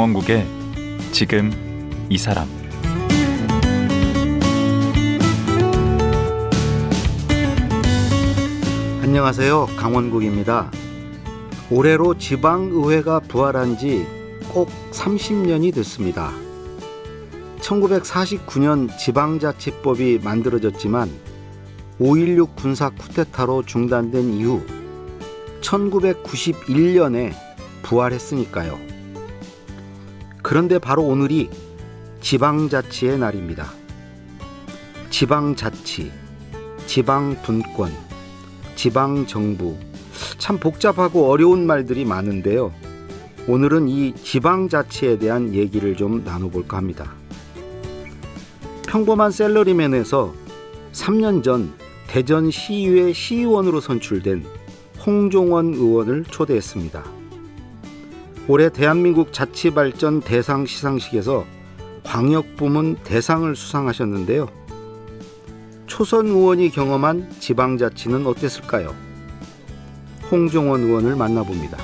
강원국의 지금 이 사람. 안녕하세요. 강원국입니다. 올해로 지방의회가 부활한 지 꼭 30년이 됐습니다. 1949년 지방자치법이 만들어졌지만 5.16 군사 쿠데타로 중단된 이후 1991년에 부활했으니까요. 그런데 바로 오늘이 지방자치의 날입니다. 지방자치, 지방분권, 지방정부, 참 복잡하고 어려운 말들이 많은데요. 오늘은 이 지방자치에 대한 얘기를 좀 나눠볼까 합니다. 평범한 셀러리맨에서 3년 전 대전시의회 시의원으로 선출된 홍종원 의원을 초대했습니다. 올해 대한민국 자치발전 대상 시상식에서 광역부문 대상을 수상하셨는데요. 초선 의원이 경험한 지방자치는 어땠을까요? 홍종원 의원을 만나봅니다.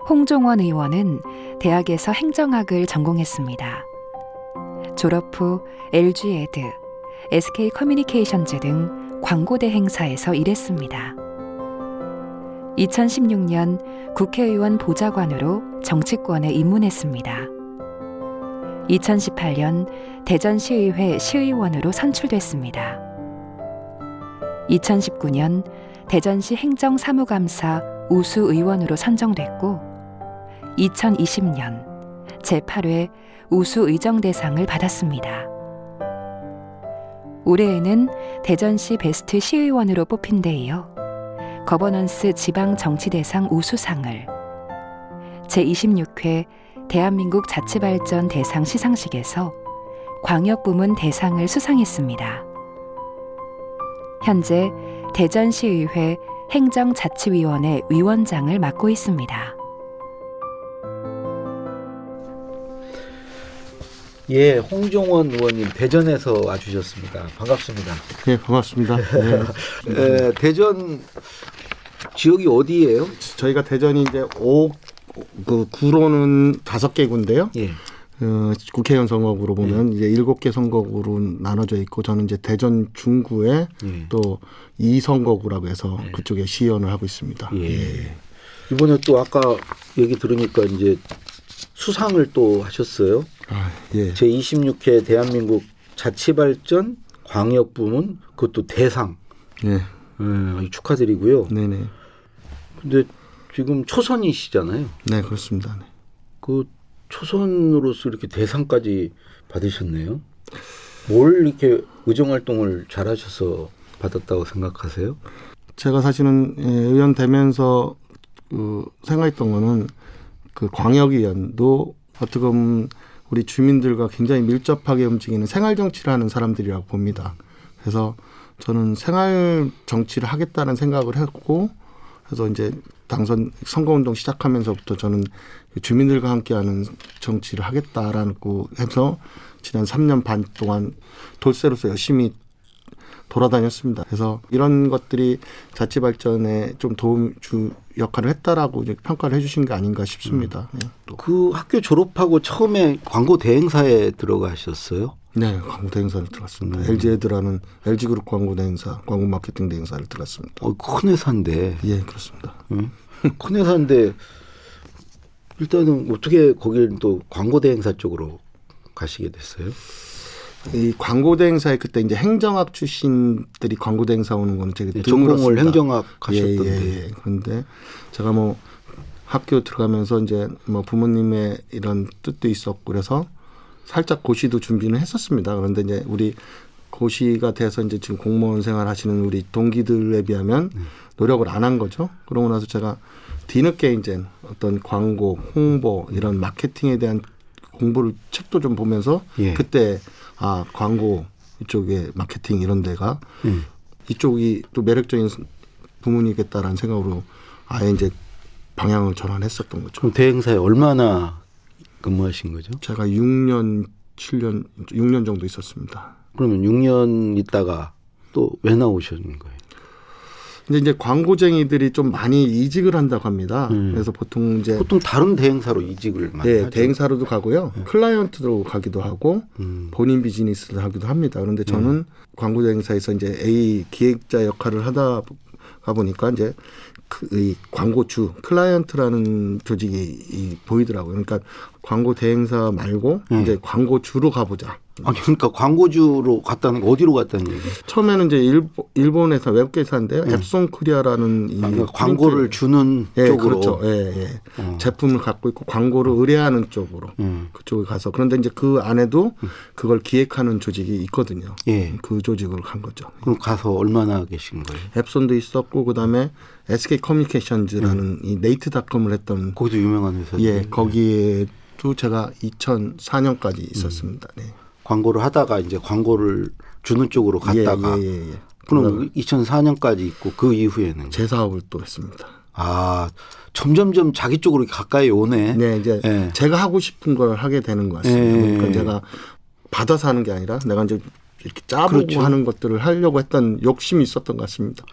홍종원 의원은 대학에서 행정학을 전공했습니다. 졸업 후 LG에드, SK커뮤니케이션즈 등 광고대 행사에서 일했습니다. 2016년 국회의원 보좌관으로 정치권에 입문했습니다. 2018년 대전시의회 시의원으로 선출됐습니다. 2019년 대전시 행정사무감사 우수의원으로 선정됐고 2020년 제8회 우수의정대상을 받았습니다. 올해에는 대전시 베스트 시의원으로 뽑힌 데 이어 거버넌스 지방정치대상 우수상을, 제26회 대한민국 자치발전 대상 시상식에서 광역부문 대상을 수상했습니다. 현재 대전시의회 행정자치위원회 위원장을 맡고 있습니다. 예, 홍종원 의원님 대전에서 와주셨습니다. 반갑습니다. 네, 반갑습니다. 네. 대전 지역이 어디예요? 저희가 대전이 이제 구로는 5개 구인데요. 예. 국회의원 선거구로 보면 이제 7개 선거구로 나눠져 있고 저는 이제 대전 중구에 또 2선거구라고 해서 그쪽에 시의원을 하고 있습니다. 예. 이번에 또 아까 얘기 들으니까 이제 수상을 또 하셨어요. 예. 제26회 대한민국 자치발전 광역부문 그것도 대상. 예. 축하드리고요. 네네. 근데 지금 초선이시잖아요. 네, 그렇습니다. 네. 그 초선으로서 이렇게 대상까지 받으셨네요. 뭘 이렇게 의정활동을 잘하셔서 받았다고 생각하세요? 제가 사실은 의원 되면서 생각했던 거는 그 광역의원도 어떻게 보면 우리 주민들과 굉장히 밀접하게 움직이는 생활 정치를 하는 사람들이라고 봅니다. 그래서 저는 생활 정치를 하겠다는 생각을 했고, 그래서 이제 당선 선거운동 시작하면서부터 저는 주민들과 함께하는 정치를 하겠다라고 해서 지난 3년 반 동안 돌쇠로서 열심히 돌아다녔습니다. 그래서 이런 것들이 자치 발전에 좀 도움 주 역할을 했다라고 이제 평가를 해주신 게 아닌가 싶습니다. 네. 그 학교 졸업하고 처음에 광고 대행사에 들어가셨어요? 네, 광고 대행사를 들어갔습니다. LG에드라는 LG그룹 광고 대행사, 광고 마케팅 대행사를 들어갔습니다. 큰 회사인데. 예, 그렇습니다. 큰 회사인데 일단은 어떻게 거기를 또 광고 대행사 쪽으로 가시게 됐어요? 이 광고 대행사에 그때 이제 행정학 출신들이 광고 대행사 오는 거는 제가 전공을 행정학 하셨던데. 예. 그런데 제가 뭐 학교 들어가면서 이제 뭐 부모님의 이런 뜻도 있었고 그래서 살짝 고시도 준비는 했었습니다. 그런데 이제 우리 고시가 돼서 이제 지금 공무원 생활 하시는 우리 동기들에 비하면 노력을 안 한 거죠. 그러고 나서 제가 뒤늦게 이제 어떤 광고, 홍보 이런 마케팅에 대한 공부를 책도 좀 보면서 그때 광고 이쪽에 마케팅 이런 데가 이쪽이 또 매력적인 부문이겠다라는 생각으로 아예 이제 방향을 전환했었던 거죠. 그럼 대행사에 얼마나 근무하신 거죠? 제가 6년 정도 있었습니다. 그러면 6년 있다가 또 왜 나오셨는 거예요? 근데 이제 광고쟁이들이 좀 많이 이직을 한다고 합니다. 그래서 보통 다른 대행사로 이직을 많이 네, 하죠. 대행사로도 가고요. 클라이언트로 가기도 하고 본인 비즈니스를 하기도 합니다. 그런데 저는 광고 대행사에서 이제 A 기획자 역할을 하다 보니까 이제 이 광고주 클라이언트라는 조직이 보이더라고요. 그러니까 광고 대행사 말고 이제 광고주로 가보자. 아니 그러니까 광고주로 갔다는 거 어디로 갔다는 얘기예요? 처음에는 이제 일본에서 웹회사인데요. 앱송 코리아라는 이 그러니까 광고를 주는 쪽으로. 그렇죠. 제품을 갖고 있고 광고를 의뢰하는 쪽으로 그쪽에 가서 그런데 이제 그 안에도 그걸 기획하는 조직이 있거든요. 예. 그 조직으로 간 거죠. 그럼 가서 얼마나 계신 거예요? 앱손도 있었고 그다음에 SK 커뮤니케이션즈라는 이 네이트닷컴을 했던 거기도 유명한 회사. 거기에도 제가 2004년까지 있었습니다. 네. 광고를 하다가 이제 광고를 주는 쪽으로 갔다가 그럼 2004년까지 있고 그 이후에는 제 사업을 또 했습니다. 아 점점점 자기 쪽으로 가까이 오네. 네, 이제 제가 하고 싶은 걸 하게 되는 것 같습니다. 그러니까 제가 받아서 하는 게 아니라 내가 이제 이렇게 짜보고 하는 것들을 하려고 했던 욕심이 있었던 것 같습니다.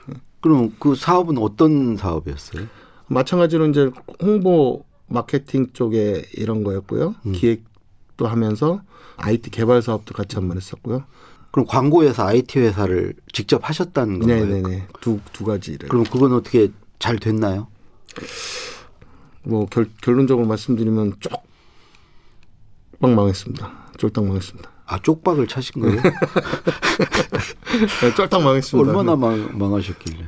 그럼 그 사업은 어떤 사업이었어요? 마찬가지로 이제 홍보 마케팅 쪽에 이런 거였고요. 기획도 하면서 IT 개발 사업도 같이 한번 했었고요. 그럼 광고회사, IT 회사를 직접 하셨다는 건가요? 네네네. 두 가지를. 그럼 그건 어떻게 잘 됐나요? 뭐 결론적으로 말씀드리면 쪽박 망했습니다. 쫄딱 망했습니다. 아 쪽박을 차신 거예요? 네, 쫄딱 망했습니다. 얼마나 망하셨길래?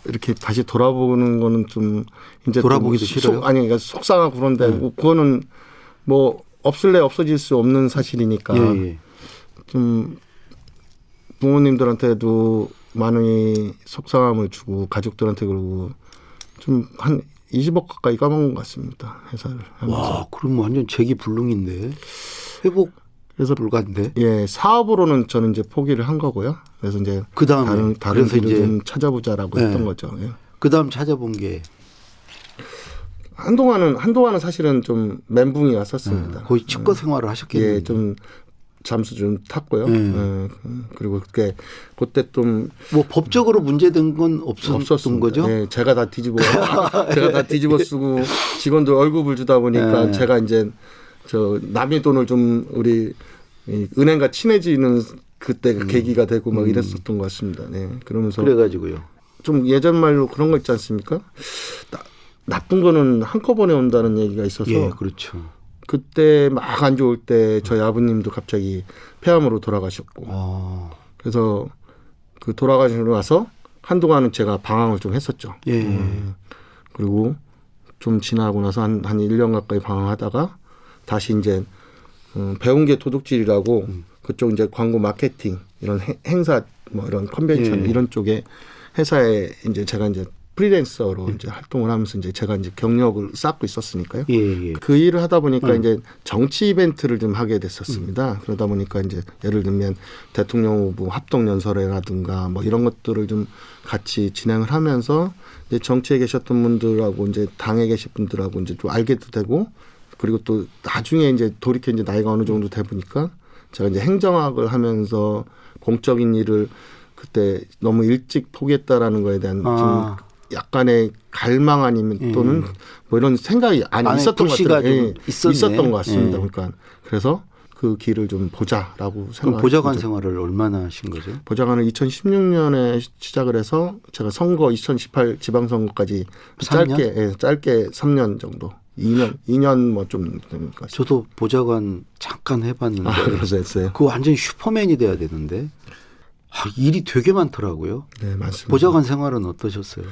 이렇게 다시 돌아보는 거는 좀 이제 돌아보기도 싫어요? 그러니까 속상하고 그런데 그거는 뭐 없을래 없어질 수 없는 사실이니까 좀 부모님들한테도 많이 속상함을 주고 가족들한테 그러고 좀 한 20억 가까이 까먹은 것 같습니다. 회사를 하면서. 와, 그럼 완전 재기불능인데 회복 그래서 불가인데. 예, 사업으로는 저는 이제 포기를 한 거고요. 그래서 이제 그다음에 다른 길을 좀 찾아보자라고 했던 거죠. 예. 그다음 찾아본 게 한동안은 사실은 좀 멘붕이 왔었습니다. 거의 치과 생활을 하셨겠네요. 예, 좀 잠수 좀 탔고요. 그리고 그때 좀 뭐 법적으로 문제된 건 없었던 거죠? 예, 제가 다 뒤집어 쓰고 직원들 월급을 주다 보니까 제가 이제 저 남의 돈을 좀 우리 은행과 친해지는 그때 계기가 되고 막 이랬었던 것 같습니다. 네, 그러면서 그래가지고요. 좀 예전 말로 그런 거 있지 않습니까? 나쁜 거는 한꺼번에 온다는 얘기가 있어서. 예, 그렇죠. 그때 막 안 좋을 때 저희 아버님도 갑자기 폐암으로 돌아가셨고 그래서 그 돌아가시고 나서 한동안은 제가 방황을 좀 했었죠. 그리고 좀 지나고 나서 한 1년 가까이 방황하다가 다시 이제 배운 게 도둑질이라고 그쪽 이제 광고 마케팅 이런 행사 뭐 이런 컨벤션 이런 쪽에 회사에 이제 제가 이제 프리랜서로 이제 활동을 하면서 이제 제가 이제 경력을 쌓고 있었으니까요. 그 일을 하다 보니까 이제 정치 이벤트를 좀 하게 됐었습니다. 그러다 보니까 이제 예를 들면 대통령 후보 합동 연설회라든가 뭐 이런 것들을 좀 같이 진행을 하면서 이제 정치에 계셨던 분들하고 이제 당에 계신 분들하고 이제 좀 알게도 되고 그리고 또 나중에 이제 돌이켜 이제 나이가 어느 정도 돼 보니까 제가 이제 행정학을 하면서 공적인 일을 그때 너무 일찍 포기했다라는 거에 대한 좀 약간의 갈망 아니면 또는 뭐 이런 생각이 있었던 것 같아요. 있었던 것 같습니다. 그러니까 그래서 그 길을 좀 보자라고 생각. 보좌관 생활을 얼마나 하신 거죠? 보좌관을 2016년에 시작을 해서 제가 선거 2018 지방선거까지 3년? 짧게 3년 정도. 2년 뭐 좀 되는 것 같아요. 저도 보좌관 잠깐 해봤는데. 그래서 했어요. 그거 완전 슈퍼맨이 돼야 되는데. 일이 되게 많더라고요. 네, 맞습니다. 보좌관 생활은 어떠셨어요?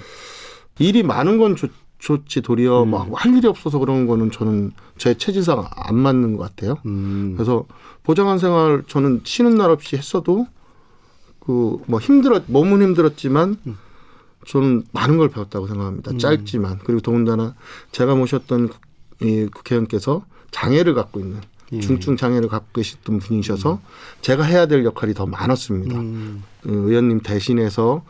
일이 많은 건 좋지 도리어 막 할 일이 없어서 그런 거는 저는 제 체질상 안 맞는 것 같아요. 그래서 보좌관 생활 저는 쉬는 날 없이 했어도 그 뭐 몸은 힘들었지만 저는 많은 걸 배웠다고 생각합니다. 짧지만 그리고 더군다나 제가 모셨던 이 국회의원께서 장애를 갖고 있는 중증 장애를 갖고 계셨던 분이셔서 제가 해야 될 역할이 더 많았습니다. 의원님 대신해서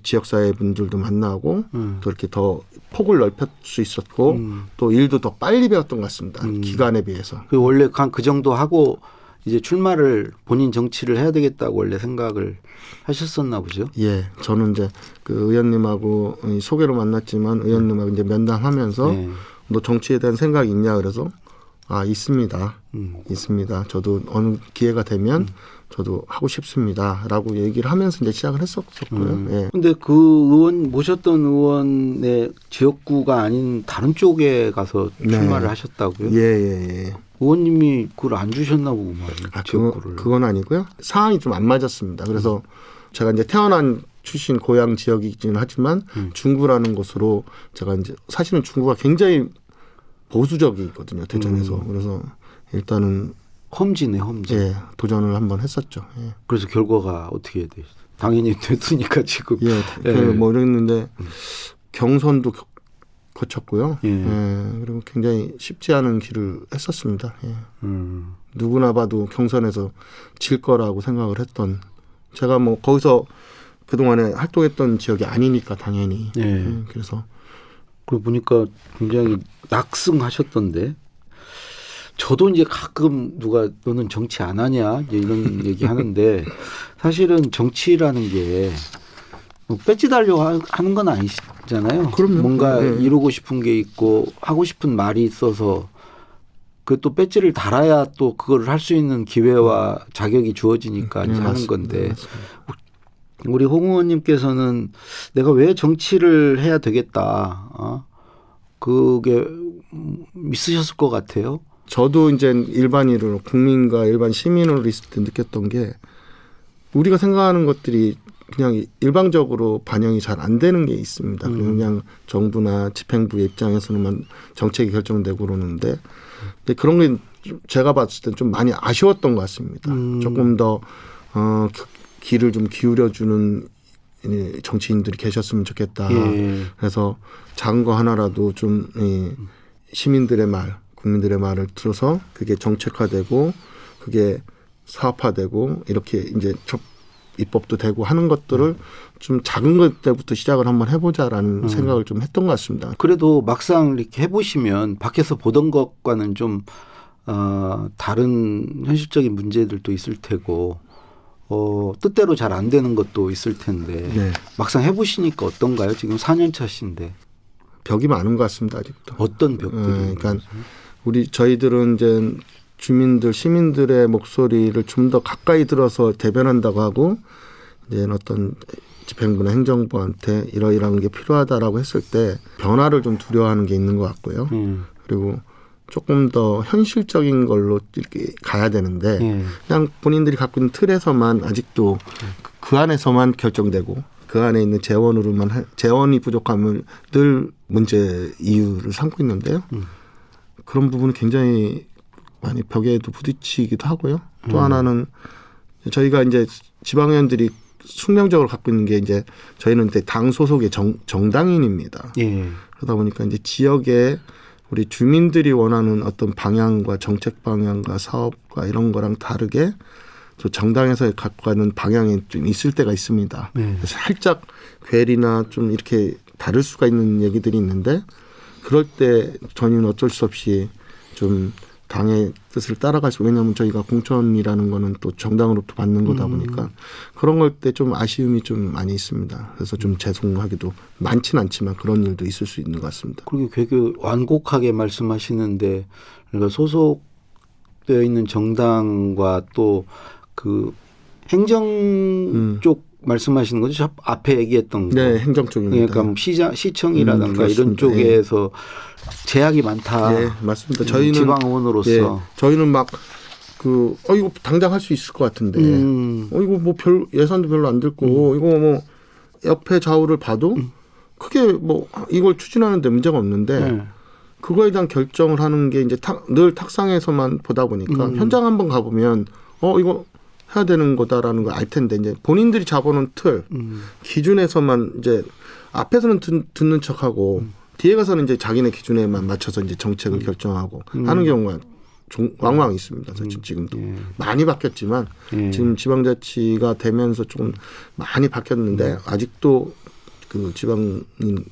지역사회 분들도 만나고 또 이렇게 더 폭을 넓힐 수 있었고 또 일도 더 빨리 배웠던 것 같습니다. 기간에 비해서. 그 원래 그 정도 하고 이제 출마를 본인 정치를 해야 되겠다고 원래 생각을 하셨었나 보죠. 예, 저는 이제 그 의원님하고 소개로 만났지만 의원님하고 이제 면담하면서 네. 너 정치에 대한 생각이 있냐 그래서 있습니다. 있습니다. 저도 어느 기회가 되면 저도 하고 싶습니다라고 얘기를 하면서 이제 시작을 했었고요. 예. 근데 그 의원 모셨던 의원의 지역구가 아닌 다른 쪽에 가서 출마를 하셨다고요? 예. 의원님이 그걸 안 주셨나 보고 말이에요. 지역구를. 그건 아니고요. 상황이 좀 안 맞았습니다. 그래서 제가 이제 태어난 출신 고향 지역이기는 하지만 중구라는 곳으로 제가 이제 사실은 중구가 굉장히 보수적이거든요. 대전에서. 그래서 일단은 험지네, 험지. 예, 도전을 한번 했었죠. 예. 그래서 결과가 어떻게 되죠? 당연히 됐으니까 지금. 예, 뭐 이랬는데 경선도 거쳤고요. 예. 그리고 굉장히 쉽지 않은 길을 했었습니다. 예. 누구나 봐도 경선에서 질 거라고 생각을 했던 제가 뭐 거기서 그동안에 활동했던 지역이 아니니까 당연히. 그래서 그러고 보니까 굉장히 낙승하셨던데. 저도 이제 가끔 누가 너는 정치 안 하냐 이제 이런 얘기 하는데 사실은 정치라는 게 뭐 배지 달려고 하는 건 아니잖아요. 그럼요. 뭔가 네. 이루고 싶은 게 있고 하고 싶은 말이 있어서 그 또 배지를 달아야 또 그걸 할 수 있는 기회와 자격이 주어지니까 이제 하는 건데 우리 홍 의원님께서는 내가 왜 정치를 해야 되겠다. 그게 있으셨을 것 같아요. 저도 이제 일반인으로 국민과 일반 시민으로 있을 때 느꼈던 게 우리가 생각하는 것들이 그냥 일방적으로 반영이 잘 안 되는 게 있습니다. 그냥 정부나 집행부의 입장에서는 정책이 결정되고 그러는데 근데 그런 게 제가 봤을 때 좀 많이 아쉬웠던 것 같습니다. 조금 더 귀를 좀 기울여주는 정치인들이 계셨으면 좋겠다. 그래서 작은 거 하나라도 좀 시민들의 말, 국민들의 말을 들어서 그게 정책화되고 그게 사업화되고 이렇게 이제 입법도 되고 하는 것들을 좀 작은 것 때부터 시작을 한번 해보자라는 생각을 좀 했던 것 같습니다. 그래도 막상 이렇게 해보시면 밖에서 보던 것과는 좀 다른 현실적인 문제들도 있을 테고 뜻대로 잘 안 되는 것도 있을 텐데 네. 막상 해보시니까 어떤가요? 지금 4년 차신데. 벽이 많은 것 같습니다. 아직도. 어떤 벽들이? 그러니까 저희들은 이제 주민들, 시민들의 목소리를 좀 더 가까이 들어서 대변한다고 하고 이제 어떤 집행부나 행정부한테 이러이러한 게 필요하다라고 했을 때 변화를 좀 두려워하는 게 있는 것 같고요. 그리고 조금 더 현실적인 걸로 이렇게 가야 되는데 그냥 본인들이 갖고 있는 틀에서만 아직도 그 안에서만 결정되고 그 안에 있는 재원이 부족함을 늘 문제 이유를 삼고 있는데요. 그런 부분은 굉장히 많이 벽에도 부딪히기도 하고요. 또 하나는 저희가 이제 지방의원들이 숙명적으로 갖고 있는 게 이제 저희는 이제 당 소속의 정당인입니다. 그러다 보니까 이제 지역에 우리 주민들이 원하는 어떤 방향과 정책 방향과 사업과 이런 거랑 다르게 또 정당에서 갖고 가는 방향이 좀 있을 때가 있습니다. 그래서 살짝 괴리나 좀 이렇게 다를 수가 있는 얘기들이 있는데 그럴 때 저희는 어쩔 수 없이 좀 당의 뜻을 따라갈 수, 왜냐하면 저희가 공천이라는 거는 또 정당으로부터 받는 거다 보니까 그런 걸 때 좀 아쉬움이 좀 많이 있습니다. 그래서 좀 죄송하기도 많지는 않지만 그런 일도 있을 수 있는 것 같습니다. 그리고 되게 완곡하게 말씀하시는데 그러니까 소속되어 있는 정당과 또 그 행정 쪽 말씀하시는 거죠? 저 앞에 얘기했던 거. 네, 행정 쪽입니다. 그러니까 뭐 시청이라든가 이런 그렇습니다. 쪽에서 제약이 많다. 네, 맞습니다. 저희는 지방 의원으로서 저희는 막 이거 당장 할 수 있을 것 같은데 이거 뭐 예산도 별로 안 들고 이거 뭐 옆에 좌우를 봐도 크게 뭐 이걸 추진하는 데 문제가 없는데 그거에 대한 결정을 하는 게 이제 늘 탁상에서만 보다 보니까 현장 한번 가보면 이거 해야 되는 거다라는 걸 알 텐데 이제 본인들이 잡아놓은 틀 기준에서만 이제 앞에서는 듣는 척하고 뒤에 가서는 이제 자기네 기준에만 맞춰서 이제 정책을 결정하고 하는 경우가 왕왕 있습니다. 사실 지금도 예. 많이 바뀌었지만 예. 지금 지방자치가 되면서 조금 많이 바뀌었는데 아직도 그 지방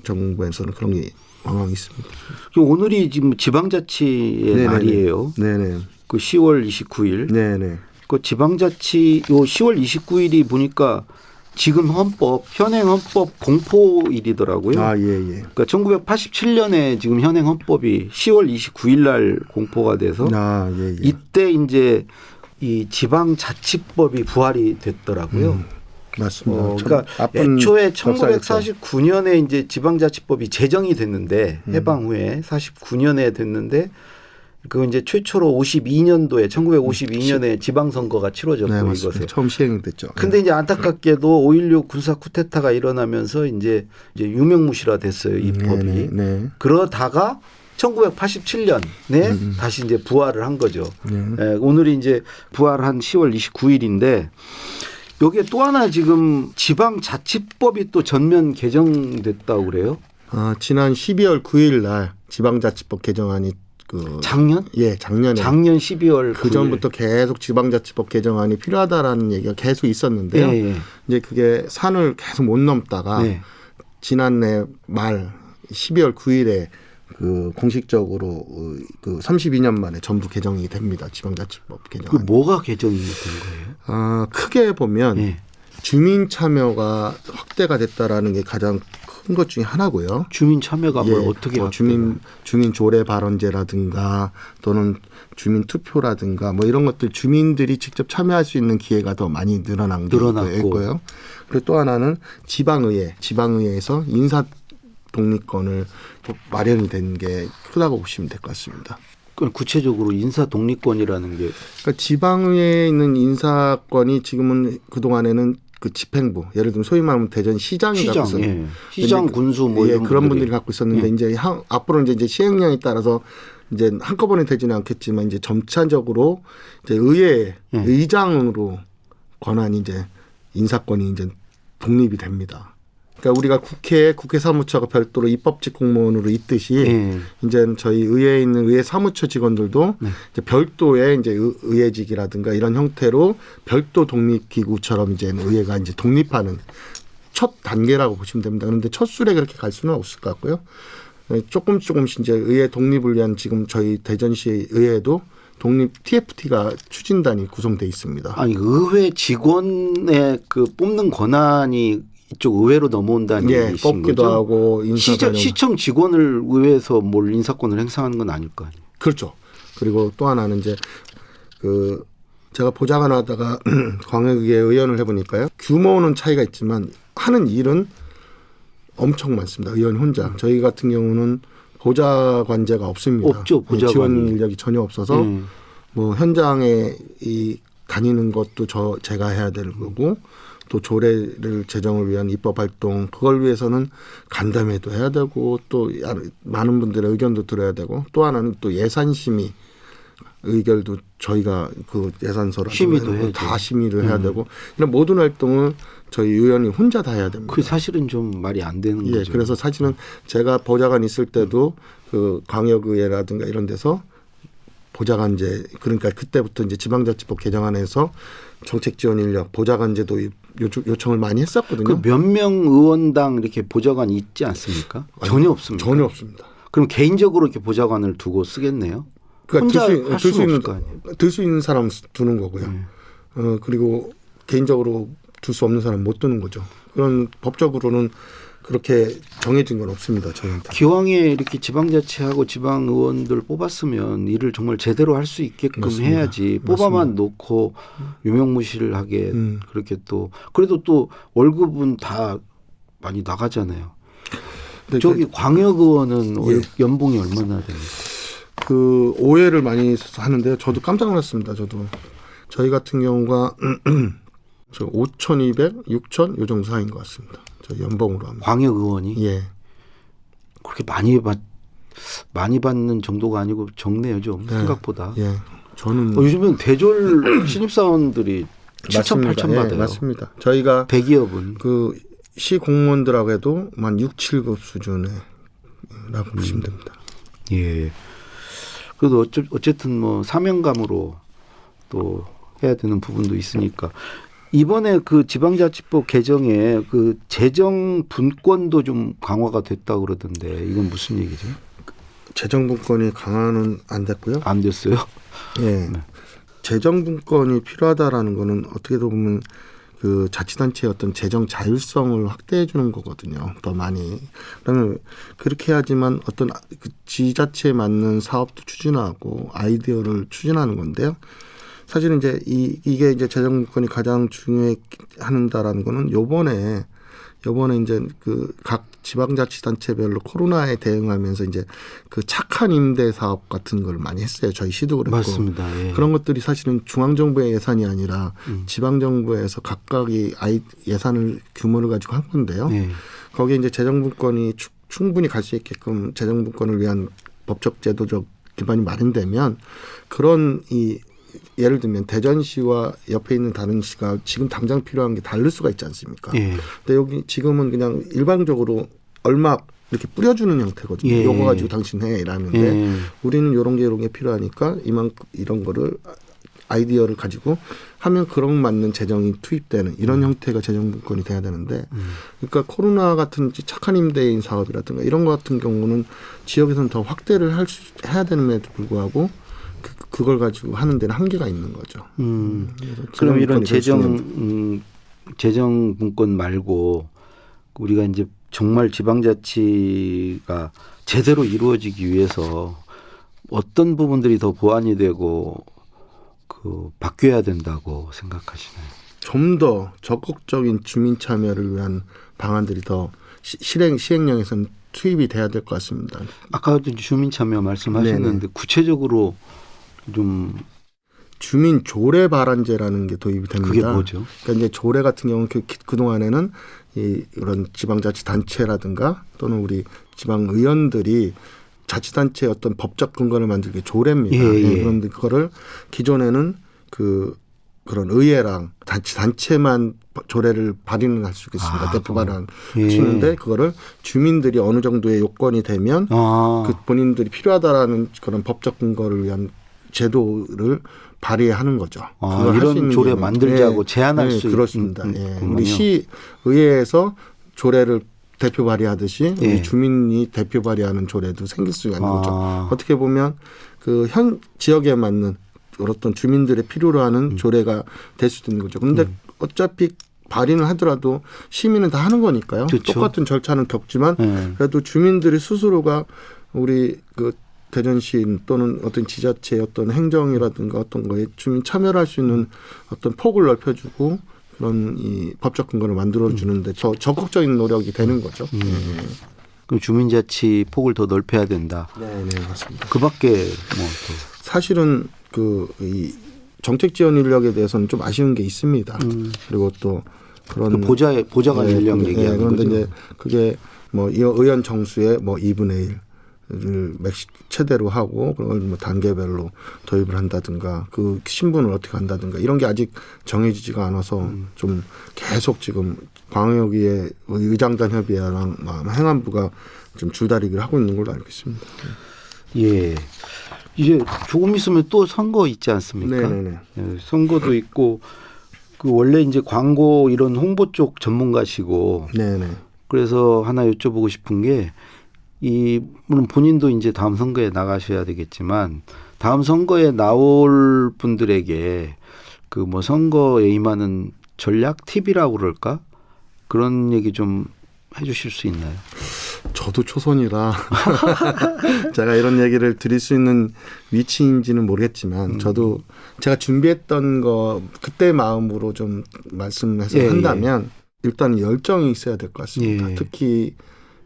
정부에서는 그런 게 왕왕 있습니다. 오늘이 지금 지방자치의 네네네. 날이에요. 네네. 그 10월 29일. 네네. 그 지방자치 요 10월 29일이 보니까 지금 현행 헌법 공포일이더라고요. 아, 예, 예. 그러니까 1987년에 지금 현행 헌법이 10월 29일 날 공포가 돼서 아, 예, 예. 이때 이제 이 지방자치법이 부활이 됐더라고요. 맞습니다. 그러니까 나쁜 애초에 역사였죠. 1949년에 이제 지방자치법이 제정이 됐는데 해방 후에 49년에 됐는데 그 이제 최초로 52년도에 1952년에 지방선거가 치러졌고 네, 맞습니다. 이것에. 처음 시행됐죠. 근데 이제 안타깝게도 5.16 군사 쿠데타가 일어나면서 이제 유명무실화 됐어요 이 법이. 네, 네. 그러다가 1987년에 다시 이제 부활을 한 거죠. 예, 오늘이 이제 부활한 10월 29일인데 여기에 또 하나 지금 지방자치법이 또 전면 개정됐다고 그래요? 아, 지난 12월 9일 날 지방자치법 개정안이 작년? 예, 작년 12월 그 전부터 계속 지방자치법 개정안이 필요하다라는 얘기가 계속 있었는데요. 예, 예. 이제 그게 산을 계속 못 넘다가 네. 지난해 말 12월 9일에 그 공식적으로 그 32년 만에 전부 개정이 됩니다. 지방자치법 그 개정안. 뭐가 개정이 된 거예요? 아, 크게 보면 예. 주민 참여가 확대가 됐다라는 게 가장 큰 것 중에 하나고요. 주민 참여가 뭘 어떻게 뭐 주민 조례 발언제라든가 또는 주민 투표라든가 뭐 이런 것들 주민들이 직접 참여할 수 있는 기회가 더 많이 늘어난 게 있고요. 그리고 또 하나는 지방의회에서 인사 독립권을 마련이 된 게 크다고 보시면 될 것 같습니다. 구체적으로 인사 독립권이라는 게 그러니까 지방의회에 있는 인사권이 지금은 그 동안에는 그 집행부, 예를 들면 소위 말하면 대전 시장이 갖고 있었는데, 예. 시장 군수 뭐 이런 그런 분들이. 분들이 갖고 있었는데 이제 앞으로 이제 시행령에 따라서 이제 한꺼번에 되지는 않겠지만 이제 점차적으로 이제 의회 의장으로 권한이 이제 인사권이 이제 독립이 됩니다. 그러니까 우리가 국회 사무처가 별도로 입법직 공무원으로 있듯이 이제는 저희 의회에 있는 의회 사무처 직원들도 이제 별도의 이제 의회직이라든가 이런 형태로 별도 독립기구처럼 이제 의회가 이제 독립하는 첫 단계라고 보시면 됩니다. 그런데 첫 술에 그렇게 갈 수는 없을 것 같고요. 조금씩 이제 의회 독립을 위한 지금 저희 대전시 의회도 독립 TFT가 추진단이 구성돼 있습니다. 아니 의회 직원의 그 뽑는 권한이 이쪽 의회로 넘어온다는 얘기신 뽑기도 거죠? 하고 시청 직원을 의회에서 뭘 인사권을 행사하는 건 아닐 거 아니에요. 그렇죠. 그리고 또 하나는 이제 그 제가 보좌관 하다가 광역의회 의원을 해보니까요. 규모는 차이가 있지만 하는 일은 엄청 많습니다. 의원 혼자. 저희 같은 경우는 보좌관제가 없습니다. 없죠. 보좌관이. 지원 인력이 전혀 없어서 뭐 현장에 다니는 것도 제가 해야 될 거고 또 조례를 제정을 위한 입법 활동 그걸 위해서는 간담회도 해야 되고 또 많은 분들의 의견도 들어야 되고 또 하나는 또 예산 심의 의결도 저희가 그 예산서를 심의도 다 심의를 해야 되고 이런 모든 활동을 저희 의원이 혼자 다 해야 됩니다. 그 사실은 좀 말이 안 되는 거죠. 그래서 사실은 제가 보좌관 있을 때도 그 광역의회라든가 이런 데서 보좌관제 그러니까 그때부터 이제 지방자치법 개정안에서 정책 지원 인력 보좌관제도 요청을 많이 했었거든요. 그 몇 명 의원당 이렇게 보좌관이 있지 않습니까? 전혀 없습니다. 전혀 없습니다. 그럼 개인적으로 이렇게 보좌관을 두고 쓰겠네요. 그러니까 혼자 들 수 있는 사람 두는 거고요. 그리고 개인적으로 둘 수 없는 사람 못 두는 거죠. 그런 법적으로는 그렇게 정해진 건 없습니다. 저희한테. 기왕에 이렇게 지방자치하고 지방의원들 뽑았으면 일을 정말 제대로 할 수 있게끔 맞습니다. 해야지. 뽑아만 놓고 유명무실하게 그렇게 또 그래도 또 월급은 다 많이 나가잖아요. 저기 광역의원은 연봉이 얼마나 됩니까? 그 오해를 많이 하는데요. 저도 깜짝 놀랐습니다. 저희 같은 경우가 5,200, 6,000 요 정도 사이인 것 같습니다. 저 연봉으로 하면. 광역의원이 그렇게 많이 받는 정도가 아니고 적네요, 좀 생각보다. 저는 요즘은 대졸 신입사원들이 7천, 8천 받아요. 맞습니다. 저희가 대기업은 그 시 공무원들하고 해도 한 6, 7급 수준의 라고 보시면 됩니다. 예. 그래도 어쨌든 뭐 사명감으로 또 해야 되는 부분도 있으니까 이번에 그 지방자치법 개정에 그 재정 분권도 좀 강화가 됐다고 그러던데 이건 무슨 얘기죠? 재정 분권이 강화는 안 됐고요. 안 됐어요? 예. 네. 재정 분권이 필요하다라는 거는 어떻게 보면 그 자치단체의 어떤 재정 자율성을 확대해 주는 거거든요. 더 많이. 그러면 그렇게 해야지만 어떤 그 지자체에 맞는 사업도 추진하고 아이디어를 추진하는 건데요. 사실은 이제 이게 이제 재정 분권이 가장 중요한다라는 거는 요번에 이제 그 각 지방자치단체별로 코로나에 대응하면서 이제 그 착한 임대 사업 같은 걸 많이 했어요. 저희 시도 그랬고. 맞습니다. 예. 그런 것들이 사실은 중앙정부의 예산이 아니라 지방정부에서 각각이 예산을 규모를 가지고 한 건데요. 예. 거기에 이제 재정분권이 충분히 갈 수 있게끔 재정분권을 위한 법적 제도적 기반이 마련되면 그런 예를 들면 대전시와 옆에 있는 다른 시가 지금 당장 필요한 게 다를 수가 있지 않습니까? 예. 근데 여기 지금은 그냥 일방적으로 얼마 이렇게 뿌려주는 형태거든요. 예. 요거 가지고 당신 해 이라는데 예. 우리는 이런 게 필요하니까 이런 거를 아이디어를 가지고 하면 그런 맞는 재정이 투입되는 이런 형태가 재정분권이 돼야 되는데 그러니까 코로나 같은 착한 임대인 사업이라든가 이런 거 같은 경우는 지역에서는 더 확대를 해야 되는데도 불구하고 그걸 가지고 하는 데는 한계가 있는 거죠. 그럼 이런 재정 분권 말고 우리가 이제 정말 지방자치가 제대로 이루어지기 위해서 어떤 부분들이 더 보완이 되고 그 바뀌어야 된다고 생각하시나요? 좀 더 적극적인 주민 참여를 위한 방안들이 더 시행령에서는 투입이 돼야 될 것 같습니다. 아까도 주민 참여 말씀하셨는데 네네. 구체적으로 좀 주민 조례 발안제라는 게 도입이 됩니다. 그게 뭐죠? 그러니까 이제 조례 같은 경우는 그 동안에는 이런 지방자치단체라든가 또는 우리 지방 의원들이 자치단체의 어떤 법적 근거를 만들기 조례입니다. 예. 그런데 그거를 기존에는 그런 의회랑 단체만 조례를 발의는 할 수 있습니다. 대표 발의할 수 있는데 그거를 주민들이 어느 정도의 요건이 되면 그 본인들이 필요하다라는 그런 법적 근거를 위한 제도를 발의하는 거죠. 이런 조례 만들자고 제안할 수 그렇습니다. 우리 시의회에서 조례를 대표 발의하듯이 우리 주민이 대표 발의하는 조례도 생길 수 있는 거죠. 어떻게 보면 그 현 지역에 맞는 어떤 주민들의 필요로 하는 조례가 될 수도 있는 거죠. 그런데 어차피 발의는 하더라도 시민은 다 하는 거니까요. 그렇죠. 똑같은 절차는 겪지만 그래도 주민들이 스스로가 우리 그 대전시 또는 어떤 지자체의 어떤 행정이라든가 어떤 거에 주민 참여를 할 수 있는 어떤 폭을 넓혀주고 그런 이 법적 근거를 만들어주는데 적극적인 노력이 되는 거죠. 그럼 주민자치 폭을 더 넓혀야 된다. 네, 맞습니다. 그밖에 뭐 또. 사실은 이 정책 지원 인력에 대해서는 좀 아쉬운 게 있습니다. 그리고 또 그런 보좌관 인력 얘기하는 그런데 거죠. 이제 그게 뭐 의원 정수의 뭐 2분의 1을 최대로 하고 그걸 뭐 단계별로 도입을 한다든가 그 신분을 어떻게 한다든가 이런 게 아직 정해지지가 않아서 좀 계속 지금 광역의 의장단 협의회랑 행안부가 좀 줄다리기를 하고 있는 걸로 알고 있습니다. 예. 이제 조금 있으면 또 선거 있지 않습니까? 네네네. 예, 선거도 있고 그 원래 이제 광고 이런 홍보 쪽 전문가시고 네네. 그래서 하나 여쭤보고 싶은 게 물론 본인도 이제 다음 선거에 나가셔야 되겠지만 다음 선거에 나올 분들에게 그 뭐 선거에 임하는 전략 팁이라고 그럴까? 그런 얘기 좀 해주실 수 있나요? 저도 초선이라 제가 이런 얘기를 드릴 수 있는 위치인지는 모르겠지만 저도 제가 준비했던 거 그때 마음으로 좀 말씀해서 한다면 일단 열정이 있어야 될 것 같습니다. 특히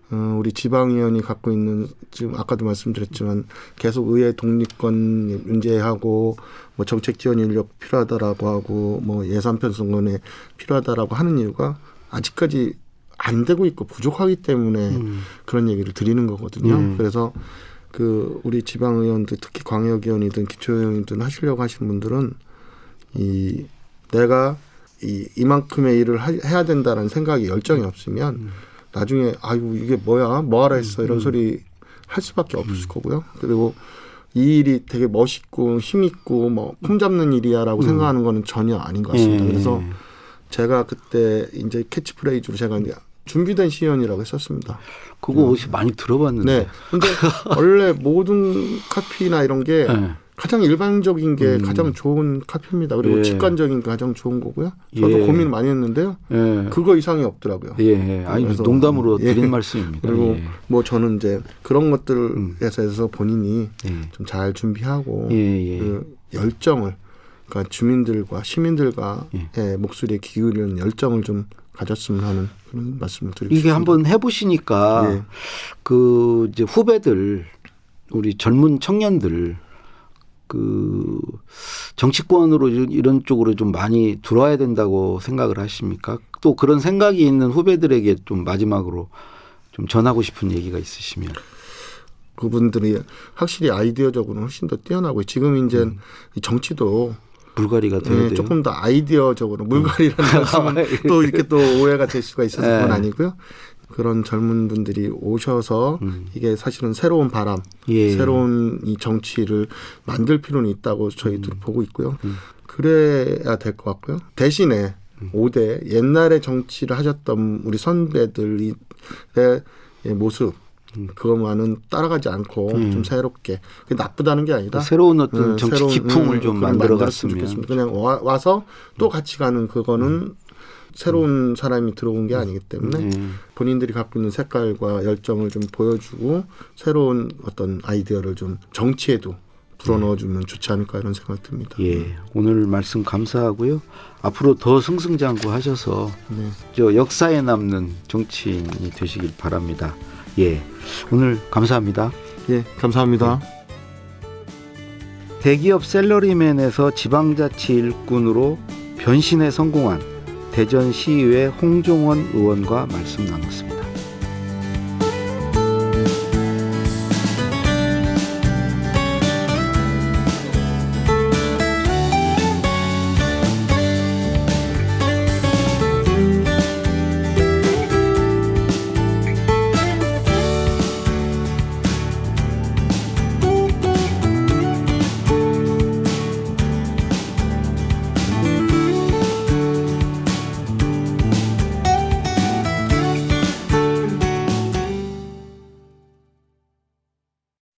우리 지방의원이 갖고 있는 지금 아까도 말씀드렸지만 계속 의회 독립권 문제하고 뭐 정책 지원 인력 필요하다라고 하고 뭐 예산 편성권에 필요하다라고 하는 이유가 아직까지 안 되고 있고 부족하기 때문에 그런 얘기를 드리는 거거든요. 그래서 그 우리 지방의원들 특히 광역의원이든 기초의원이든 하시려고 하시는 분들은 내가 이만큼의 일을 해야 된다는 생각이 열정이 없으면 나중에 아이고 이게 뭐야 뭐하라 했어 이런 소리 할 수밖에 없을 거고요. 그리고 이 일이 되게 멋있고 힘있고 뭐 폼 잡는 일이야라고 생각하는 거는 전혀 아닌 것 같습니다. 그래서 제가 그때 이제 캐치프레이즈로 제가 이제 준비된 시연이라고 했었습니다. 그거 어디서 많이 들어봤는데. 네. 근데 원래 모든 카피나 이런 게 네. 가장 일반적인 게 가장 좋은 카피입니다. 그리고 예. 직관적인 게 가장 좋은 거고요. 저도 예. 고민을 많이 했는데요. 예. 그거 이상이 없더라고요. 예. 아니 그래서, 농담으로 예. 드린 말씀입니다. 그리고 예. 뭐 저는 이제 그런 것들에서 본인이 예. 좀 잘 준비하고 예. 그 열정을 그러니까 주민들과 시민들과 의 목소리에 기울이는 열정을 좀 가졌으면 하는 그런 말씀을 드리고 이게 싶습니다. 한번 해보시니까 예. 그 이제 후배들 우리 젊은 청년들 그 정치권으로 이런 쪽으로 좀 많이 들어와야 된다고 생각을 하십니까? 또 그런 생각이 있는 후배들에게 좀 마지막으로 좀 전하고 싶은 얘기가 있으시면. 그분들이 확실히 아이디어적으로는 훨씬 더 뛰어나고 지금 이제 이 정치도 불가리가 돼야 돼요. 조금 더 아이디어적으로 물갈이라는 말씀은 또 이렇게 또 오해가 될 수가 있어서 그건 아니고요. 그런 젊은 분들이 오셔서 이게 사실은 새로운 바람, 새로운 이 정치를 만들 필요는 있다고 저희도 보고 있고요. 그래야 될 것 같고요. 대신에 5대 옛날에 정치를 하셨던 우리 선배들의 모습 그것만은 따라가지 않고 좀 새롭게 그게 나쁘다는 게 아니라 새로운 어떤 정치 새로운, 기풍을 좀 만들어갔으면 좋겠습니다. 그냥 와서 또 같이 가는 그거는 새로운 사람이 들어온 게 아니기 때문에 본인들이 갖고 있는 색깔과 열정을 좀 보여주고 새로운 어떤 아이디어를 좀 정치에도 불어넣어주면 좋지 않을까 이런 생각이 듭니다. 예, 오늘 말씀 감사하고요. 앞으로 더 승승장구하셔서 저 역사에 남는 정치인이 되시길 바랍니다. 예, 오늘 감사합니다. 예, 감사합니다. 대기업 셀러리맨에서 지방자치 일꾼으로 변신에 성공한 대전시의회 홍종원 의원과 말씀 나눴습니다.